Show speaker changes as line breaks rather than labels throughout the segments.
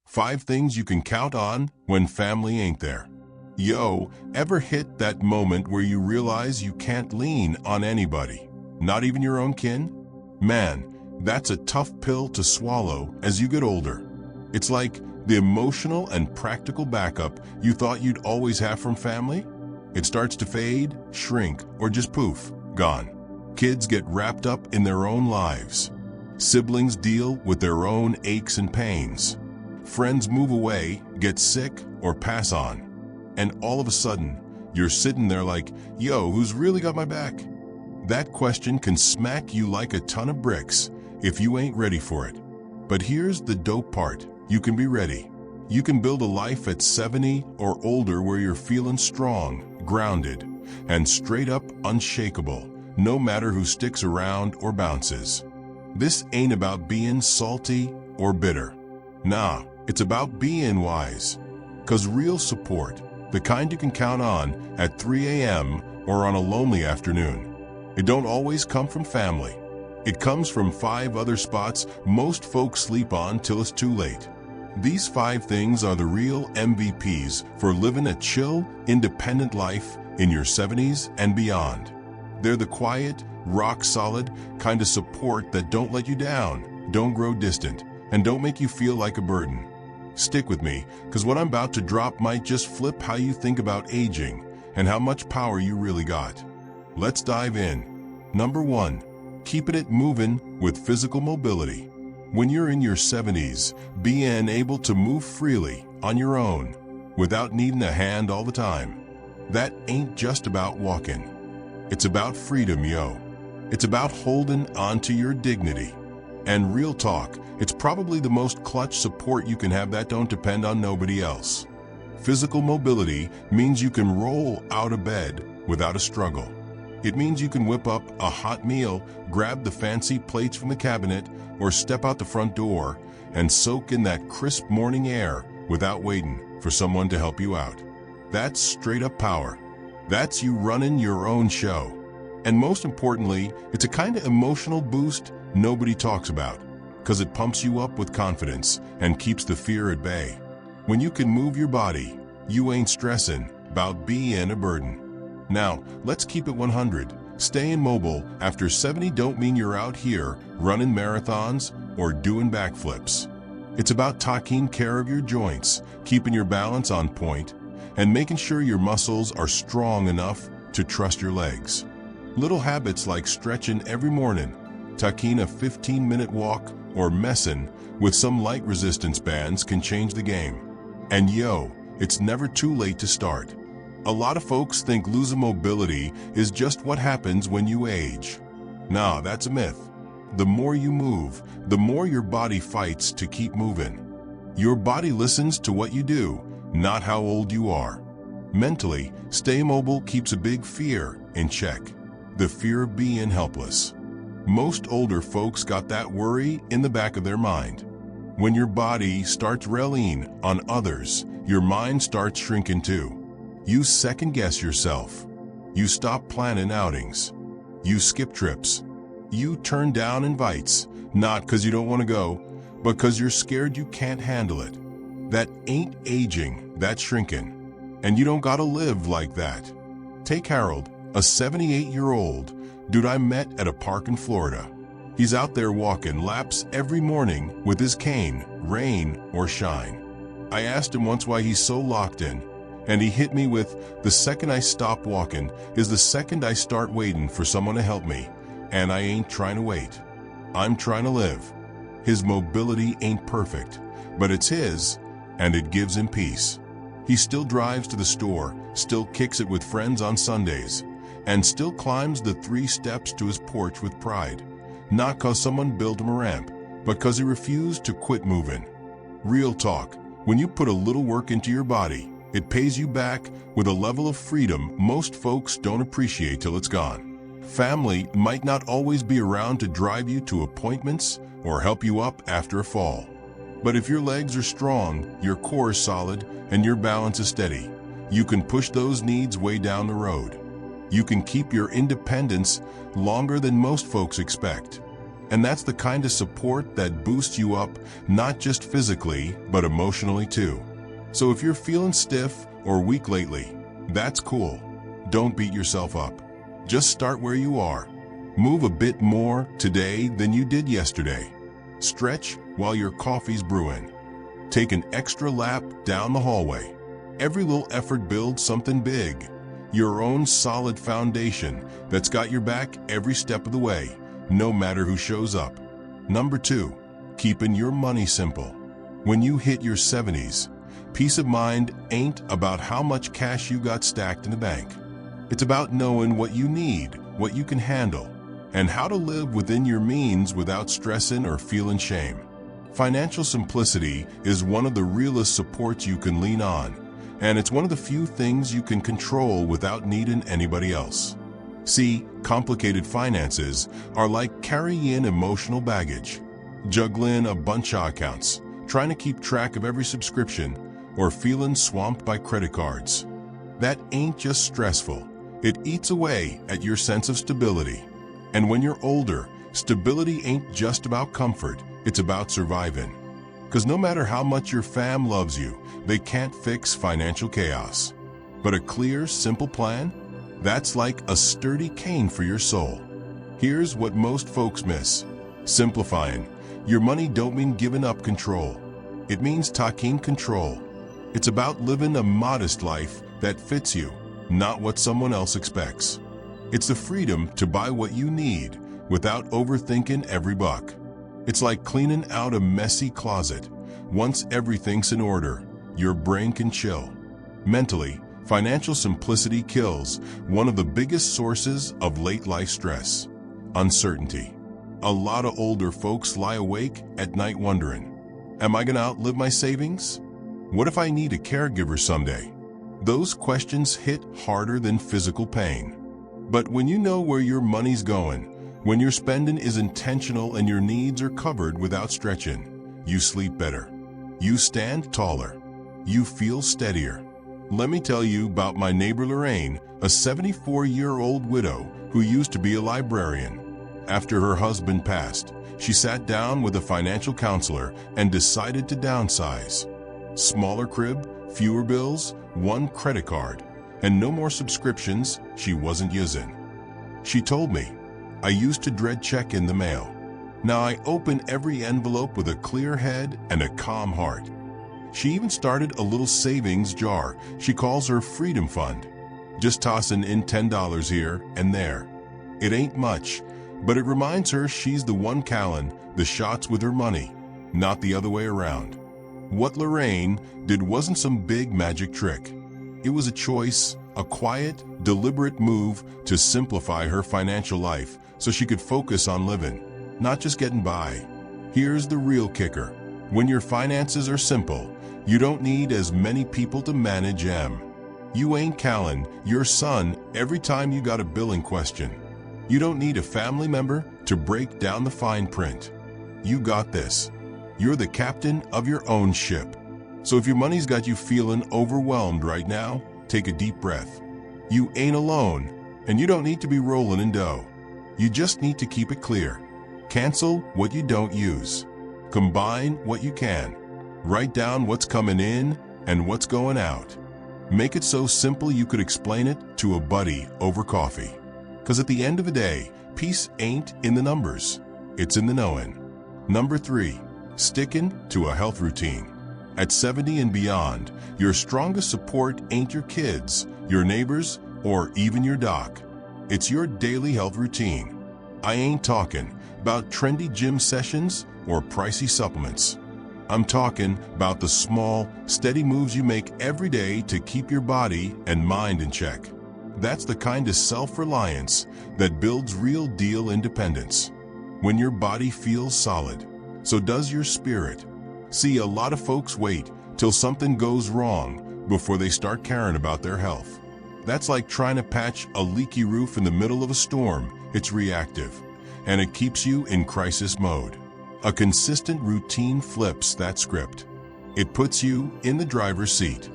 5 things you can count on when family ain't there. Yo, ever hit that moment where you realize you can't lean on anybody, not even your own kin? Man, that's a tough pill to swallow as you get older. It's like the emotional and practical backup you thought you'd always have from family. It starts to fade, shrink, or just poof, gone. Kids get wrapped up in their own lives. Siblings deal with their own aches and pains. Friends move away, get sick, or pass on. And all of a sudden, you're sitting there like, yo, who's really got my back? That question can smack you like a ton of bricks if you ain't ready for it. But here's the dope part. You can be ready. You can build a life at 70 or older where you're feeling strong, grounded, and straight up unshakable, no matter who sticks around or bounces. This ain't about being salty or bitter. Nah, it's about being wise. 'Cause real support, the kind you can count on at 3 a.m. or on a lonely afternoon, it don't always come from family. It comes from 5 other spots most folks sleep on till it's too late. These 5 things are the real MVPs for living a chill, independent life in your 70s and beyond. They're the quiet, rock-solid kind of support that don't let you down, don't grow distant, and don't make you feel like a burden. Stick with me, because what I'm about to drop might just flip how you think about aging and how much power you really got. Let's dive in. Number 1, keeping it moving with physical mobility. When you're in your 70s, being able to move freely on your own without needing a hand all the time, that ain't just about walking. It's about freedom, yo. It's about holding onto your dignity. And real talk, it's probably the most clutch support you can have that don't depend on nobody else. Physical mobility means you can roll out of bed without a struggle. It means you can whip up a hot meal, grab the fancy plates from the cabinet, or step out the front door and soak in that crisp morning air without waiting for someone to help you out. That's straight up power. That's you running your own show. And most importantly, it's a kind of emotional boost nobody talks about, because it pumps you up with confidence and keeps the fear at bay. When you can move your body, you ain't stressing about being a burden. Now, let's keep it 100. Staying mobile after 70 don't mean you're out here running marathons or doing backflips. It's about taking care of your joints, keeping your balance on point, and making sure your muscles are strong enough to trust your legs. Little habits like stretching every morning, taking a 15-minute walk, or messing with some light resistance bands can change the game. And yo, it's never too late to start. A lot of folks think losing mobility is just what happens when you age. Nah, that's a myth. The more you move, the more your body fights to keep moving. Your body listens to what you do, not how old you are. Mentally, stay mobile keeps a big fear in check. The fear of being helpless. Most older folks got that worry in the back of their mind. When your body starts relying on others, your mind starts shrinking too. You second-guess yourself. You stop planning outings. You skip trips. You turn down invites, not because you don't want to go, but because you're scared you can't handle it. That ain't aging, that's shrinking. And you don't gotta live like that. Take Harold, a 78-year-old dude I met at a park in Florida. He's out there walking laps every morning with his cane, rain or shine. I asked him once why he's so locked in, and he hit me with, the second I stop walking is the second I start waiting for someone to help me, and I ain't trying to wait. I'm trying to live. His mobility ain't perfect, but it's his, and it gives him peace. He still drives to the store, still kicks it with friends on Sundays, and still climbs the 3 steps to his porch with pride. Not because someone built him a ramp, but because he refused to quit moving. Real talk, when you put a little work into your body, it pays you back with a level of freedom most folks don't appreciate till it's gone. Family might not always be around to drive you to appointments or help you up after a fall. But if your legs are strong, your core is solid, and your balance is steady, you can push those needs way down the road. You can keep your independence longer than most folks expect. And that's the kind of support that boosts you up, not just physically, but emotionally too. So if you're feeling stiff or weak lately, that's cool. Don't beat yourself up. Just start where you are. Move a bit more today than you did yesterday. Stretch while your coffee's brewing. Take an extra lap down the hallway. Every little effort builds something big. Your own solid foundation that's got your back every step of the way, no matter who shows up. Number 2, keeping your money simple. When you hit your 70s, peace of mind ain't about how much cash you got stacked in the bank. It's about knowing what you need, what you can handle, and how to live within your means without stressing or feeling shame. Financial simplicity is one of the realest supports you can lean on, and it's one of the few things you can control without needing anybody else. See, complicated finances are like carrying emotional baggage, juggling a bunch of accounts, trying to keep track of every subscription, or feeling swamped by credit cards. That ain't just stressful. It eats away at your sense of stability. And when you're older, stability ain't just about comfort, it's about surviving. Because no matter how much your fam loves you, they can't fix financial chaos. But a clear, simple plan? That's like a sturdy cane for your soul. Here's what most folks miss. Simplifying. Your money don't mean giving up control. It means taking control. It's about living a modest life that fits you, not what someone else expects. It's the freedom to buy what you need without overthinking every buck. It's like cleaning out a messy closet. Once everything's in order, your brain can chill. Mentally, financial simplicity kills one of the biggest sources of late life stress: uncertainty. A lot of older folks lie awake at night wondering, am I gonna outlive my savings? What if I need a caregiver someday? Those questions hit harder than physical pain. But when you know where your money's going, when your spending is intentional and your needs are covered without stretching, you sleep better. You stand taller. You feel steadier. Let me tell you about my neighbor Lorraine, a 74-year-old widow who used to be a librarian. After her husband passed, she sat down with a financial counselor and decided to downsize. Smaller crib, fewer bills, one credit card, and no more subscriptions she wasn't using. She told me, I used to dread check in the mail. Now I open every envelope with a clear head and a calm heart. She even started a little savings jar she calls her Freedom Fund, just tossing in $10 here and there. It ain't much, but it reminds her she's the one calling the shots with her money, not the other way around. What Lorraine did wasn't some big magic trick. It was a choice, a quiet, deliberate move to simplify her financial life so she could focus on living, not just getting by. Here's the real kicker. When your finances are simple, you don't need as many people to manage them. You ain't calling your son every time you got a billing question. You don't need a family member to break down the fine print. You got this. You're the captain of your own ship. So if your money's got you feeling overwhelmed right now, take a deep breath. You ain't alone, and you don't need to be rolling in dough. You just need to keep it clear. Cancel what you don't use. Combine what you can. Write down what's coming in and what's going out. Make it so simple you could explain it to a buddy over coffee. Because at the end of the day, peace ain't in the numbers. It's in the knowing. Number 3, sticking to a health routine. At 70 and beyond, your strongest support ain't your kids, your neighbors, or even your doc. It's your daily health routine. I ain't talking about trendy gym sessions or pricey supplements. I'm talking about the small, steady moves you make every day to keep your body and mind in check. That's the kind of self-reliance that builds real-deal independence. When your body feels solid, so does your spirit. See, a lot of folks wait till something goes wrong before they start caring about their health. That's like trying to patch a leaky roof in the middle of a storm. It's reactive, and it keeps you in crisis mode. A consistent routine flips that script. It puts you in the driver's seat.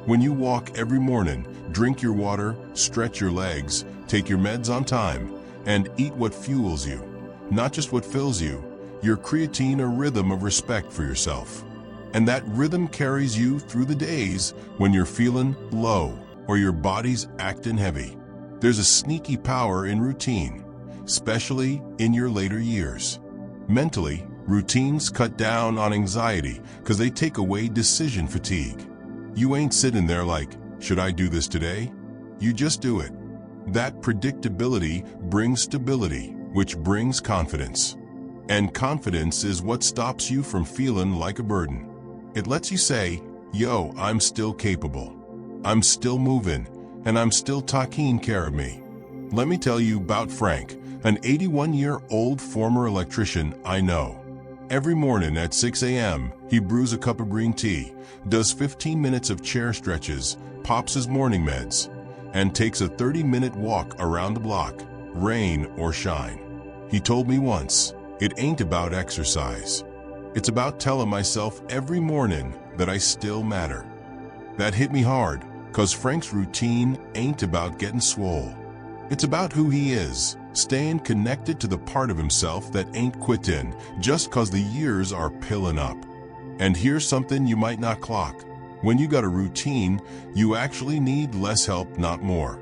When you walk every morning, drink your water, stretch your legs, take your meds on time, and eat what fuels you, not just what fills you. Your creatine, a rhythm of respect for yourself. And that rhythm carries you through the days when you're feeling low or your body's acting heavy. There's a sneaky power in routine, especially in your later years. Mentally, routines cut down on anxiety because they take away decision fatigue. You ain't sitting there like, should I do this today? You just do it. That predictability brings stability, which brings confidence. And confidence is what stops you from feeling like a burden. It lets you say, yo, I'm still capable. I'm still moving, and I'm still taking care of me. Let me tell you about Frank, an 81-year-old former electrician I know. Every morning at 6 a.m., he brews a cup of green tea, does 15 minutes of chair stretches, pops his morning meds, and takes a 30-minute walk around the block, rain or shine. He told me once, it ain't about exercise. It's about telling myself every morning that I still matter. That hit me hard, cause Frank's routine ain't about getting swole. It's about who he is, staying connected to the part of himself that ain't quitting just cause the years are piling up. And here's something you might not clock. When you got a routine, you actually need less help, not more.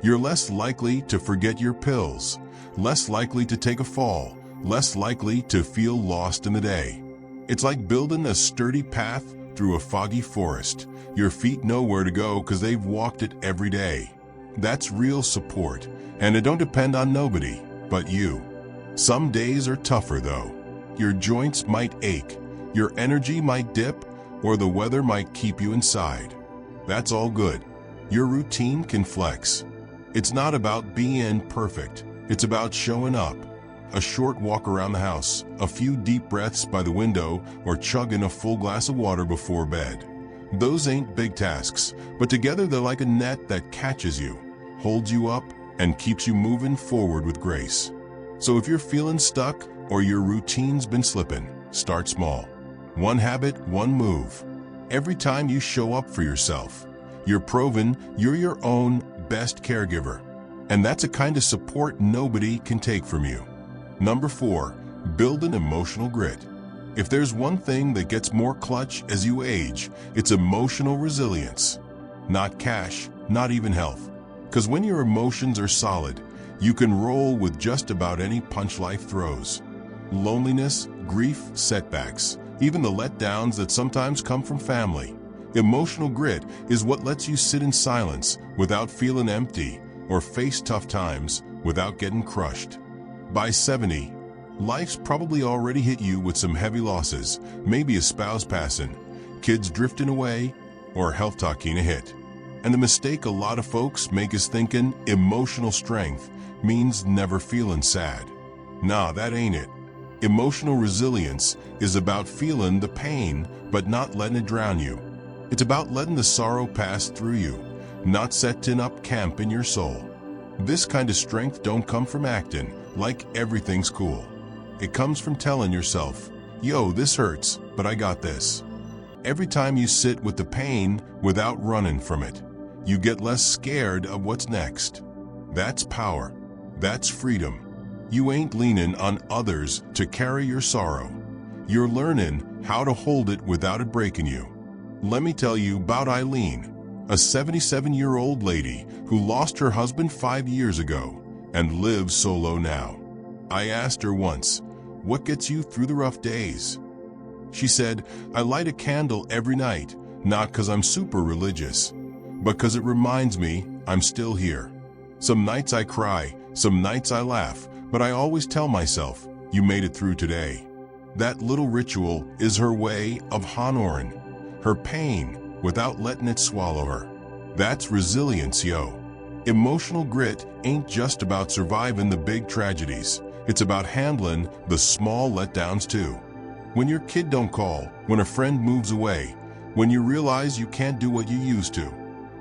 You're less likely to forget your pills, less likely to take a fall, less likely to feel lost in the day. It's like building a sturdy path through a foggy forest. Your feet know where to go because they've walked it every day. That's real support, and it don't depend on nobody but you. Some days are tougher though. Your joints might ache, your energy might dip, or the weather might keep you inside. That's all good. Your routine can flex. It's not about being perfect. It's about showing up. A short walk around the house, a few deep breaths by the window, or chugging a full glass of water before bed. Those ain't big tasks, but together they're like a net that catches you, holds you up, and keeps you moving forward with grace. So if you're feeling stuck or your routine's been slipping, start small. One habit, one move. Every time you show up for yourself, you're proving you're your own best caregiver. And that's a kind of support nobody can take from you. Number 4, build an emotional grit. If there's one thing that gets more clutch as you age, it's emotional resilience. Not cash, not even health. Because when your emotions are solid, you can roll with just about any punch life throws. Loneliness, grief, setbacks, even the letdowns that sometimes come from family. Emotional grit is what lets you sit in silence without feeling empty or face tough times without getting crushed. By 70, life's probably already hit you with some heavy losses, maybe a spouse passing, kids drifting away, or health talking a hit. And the mistake a lot of folks make is thinking emotional strength means never feeling sad. Nah, that ain't it. Emotional resilience is about feeling the pain, but not letting it drown you. It's about letting the sorrow pass through you, not setting up camp in your soul. This kind of strength don't come from acting like everything's cool. It comes from telling yourself, yo, this hurts, but I got this. Every time you sit with the pain without running from it, you get less scared of what's next. That's power. That's freedom. You ain't leaning on others to carry your sorrow. You're learning how to hold it without it breaking you. Let me tell you about Eileen, a 77-year-old lady who lost her husband 5 years ago and lives solo now. I asked her once, what gets you through the rough days? She said, I light a candle every night, not because I'm super religious, but because it reminds me I'm still here. Some nights I cry, some nights I laugh, but I always tell myself, you made it through today. That little ritual is her way of honoring her pain without letting it swallow her. That's resilience, yo. Emotional grit ain't just about surviving the big tragedies. It's about handling the small letdowns too. When your kid don't call, when a friend moves away, when you realize you can't do what you used to.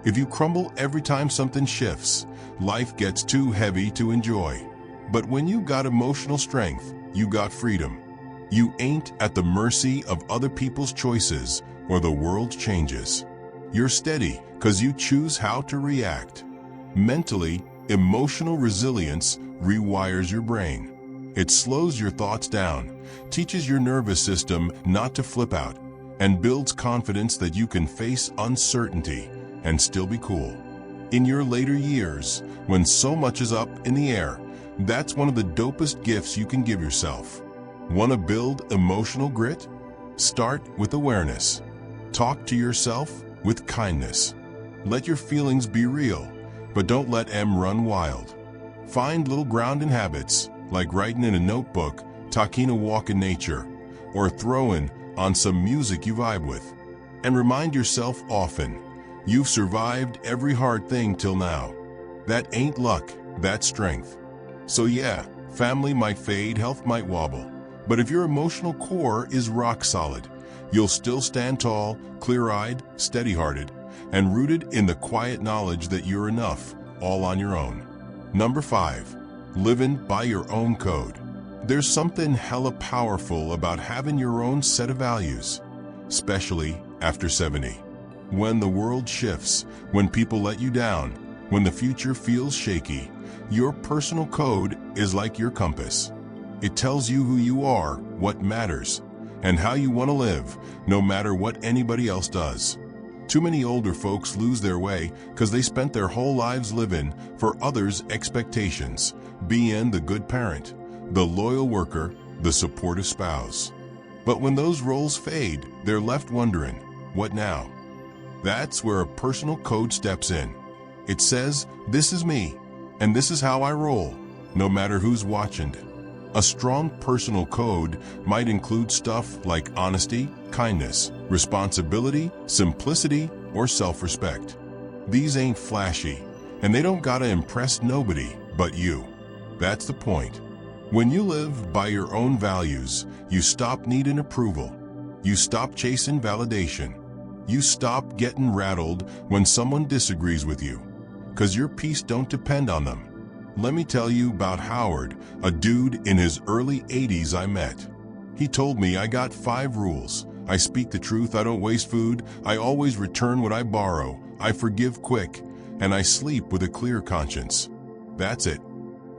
If you crumble every time something shifts, life gets too heavy to enjoy. But when you got emotional strength, you got freedom. You ain't at the mercy of other people's choices or the world's changes. You're steady because you choose how to react. Mentally, emotional resilience rewires your brain. It slows your thoughts down, teaches your nervous system not to flip out, and builds confidence that you can face uncertainty and still be cool. In your later years, when so much is up in the air, that's one of the dopest gifts you can give yourself. Want to build emotional grit? Start with awareness. Talk to yourself with kindness. Let your feelings be real, but don't let them run wild. Find little grounding habits, like writing in a notebook, taking a walk in nature, or throwing on some music you vibe with. And remind yourself often, you've survived every hard thing till now. That ain't luck, that's strength. So yeah, family might fade, health might wobble, but if your emotional core is rock solid, you'll still stand tall, clear-eyed, steady-hearted, and rooted in the quiet knowledge that you're enough, all on your own. Number 5, living by your own code. There's something hella powerful about having your own set of values, especially after 70. When the world shifts, when people let you down, when the future feels shaky, your personal code is like your compass. It tells you who you are, what matters, and how you want to live, no matter what anybody else does. Too many older folks lose their way because they spent their whole lives living for others' expectations, being the good parent, the loyal worker, the supportive spouse. But when those roles fade, they're left wondering, what now? That's where a personal code steps in. It says, this is me, and this is how I roll, no matter who's watching. A strong personal code might include stuff like honesty, kindness, responsibility, simplicity, or self-respect. These ain't flashy, and they don't gotta impress nobody but you. That's the point. When you live by your own values, you stop needing approval. You stop chasing validation. You stop getting rattled when someone disagrees with you, because your peace don't depend on them. Let me tell you about Howard, a dude in his early 80s I met. He told me, I got 5 rules. I speak the truth, I don't waste food, I always return what I borrow, I forgive quick, and I sleep with a clear conscience. That's it.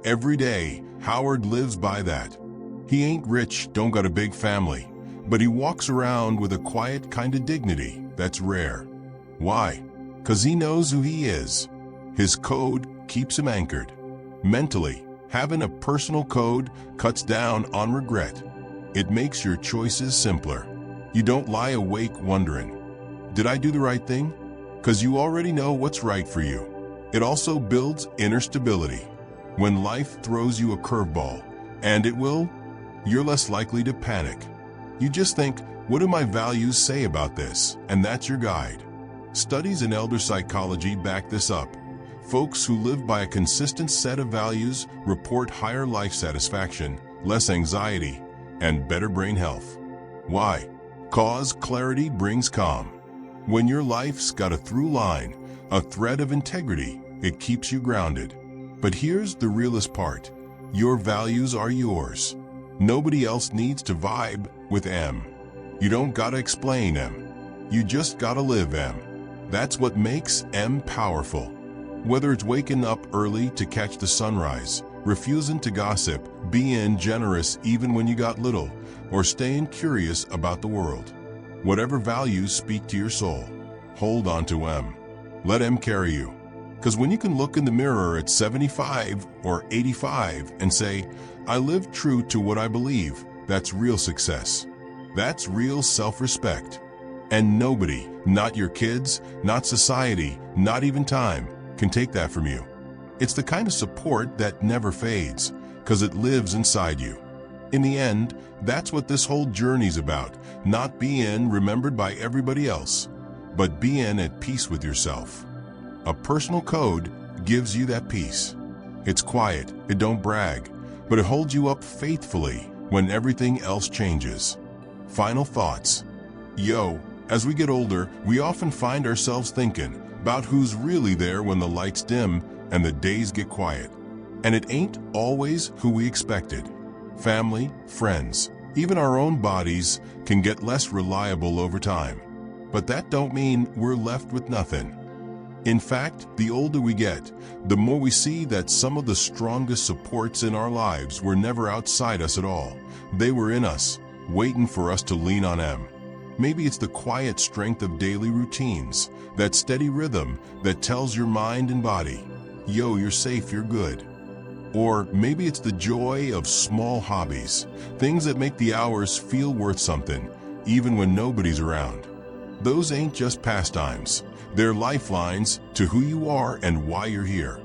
Every day, Howard lives by that. He ain't rich, don't got a big family, but he walks around with a quiet kind of dignity that's rare. Why? 'Cause he knows who he is. His code keeps him anchored. Mentally, having a personal code cuts down on regret. It makes your choices simpler. You don't lie awake wondering, did I do the right thing? 'Cause you already know what's right for you. It also builds inner stability. When life throws you a curveball, and it will, you're less likely to panic. You just think, what do my values say about this? And that's your guide. Studies in elder psychology back this up. Folks who live by a consistent set of values report higher life satisfaction, less anxiety, and better brain health. Why? 'Cause clarity brings calm. When your life's got a through line, a thread of integrity, it keeps you grounded. But here's the realest part. Your values are yours. Nobody else needs to vibe with them. You don't gotta explain them. You just gotta live them. That's what makes them powerful. Whether it's waking up early to catch the sunrise, refusing to gossip, being generous even when you got little, or staying curious about the world. Whatever values speak to your soul, hold on to them. Let them carry you. Because when you can look in the mirror at 75 or 85 and say, I live true to what I believe, that's real success. That's real self-respect. And nobody, not your kids, not society, not even time, can take that from you. It's the kind of support that never fades, because it lives inside you. In the end, that's what this whole journey's about, not being remembered by everybody else, but being at peace with yourself. A personal code gives you that peace. It's quiet, it don't brag, but it holds you up faithfully when everything else changes. Final thoughts. As we get older, we often find ourselves thinking about who's really there when the lights dim and the days get quiet. And it ain't always who we expected. Family, friends, even our own bodies can get less reliable over time. But that don't mean we're left with nothing. In fact, the older we get, the more we see that some of the strongest supports in our lives were never outside us at all. They were in us, waiting for us to lean on them. Maybe it's the quiet strength of daily routines, that steady rhythm that tells your mind and body, yo, you're safe, you're good. Or maybe it's the joy of small hobbies, things that make the hours feel worth something, even when nobody's around. Those ain't just pastimes. They're lifelines to who you are and why you're here.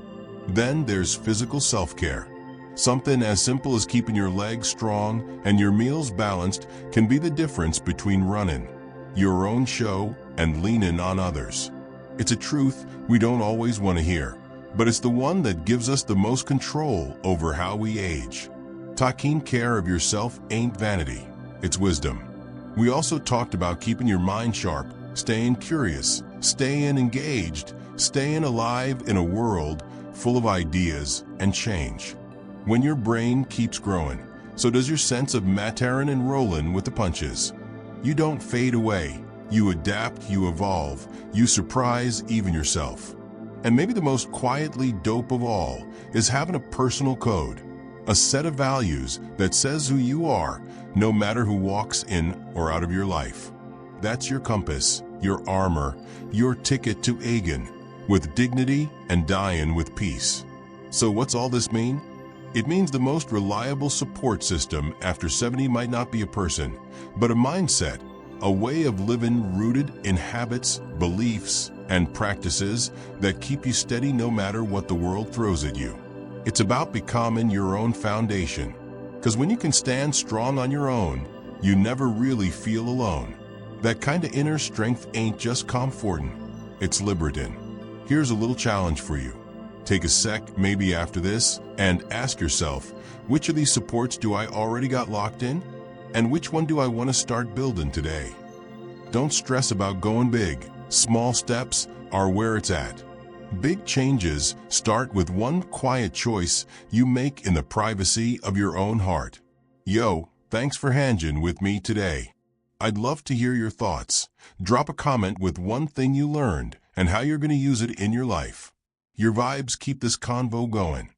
Then there's physical self-care. Something as simple as keeping your legs strong and your meals balanced can be the difference between running your own show and leaning on others. It's a truth we don't always want to hear, but it's the one that gives us the most control over how we age. Taking care of yourself ain't vanity, it's wisdom. We also talked about keeping your mind sharp, staying curious, staying engaged, staying alive in a world full of ideas and change. When your brain keeps growing, so does your sense of mattering and rolling with the punches. You don't fade away. You adapt, you evolve, you surprise even yourself. And maybe the most quietly dope of all is having a personal code, a set of values that says who you are, no matter who walks in or out of your life. That's your compass, your armor, your ticket to Aegon, with dignity and dying with peace. So what's all this mean? It means the most reliable support system after 70 might not be a person, but a mindset, a way of living rooted in habits, beliefs, and practices that keep you steady no matter what the world throws at you. It's about becoming your own foundation, because when you can stand strong on your own, you never really feel alone. That kind of inner strength ain't just comforting, it's liberating. Here's a little challenge for you. Take a sec, maybe after this, and ask yourself, which of these supports do I already got locked in? And which one do I want to start building today? Don't stress about going big. Small steps are where it's at. Big changes start with one quiet choice you make in the privacy of your own heart. Yo, thanks for hanging with me today. I'd love to hear your thoughts. Drop a comment with one thing you learned and how you're going to use it in your life. Your vibes keep this convo going.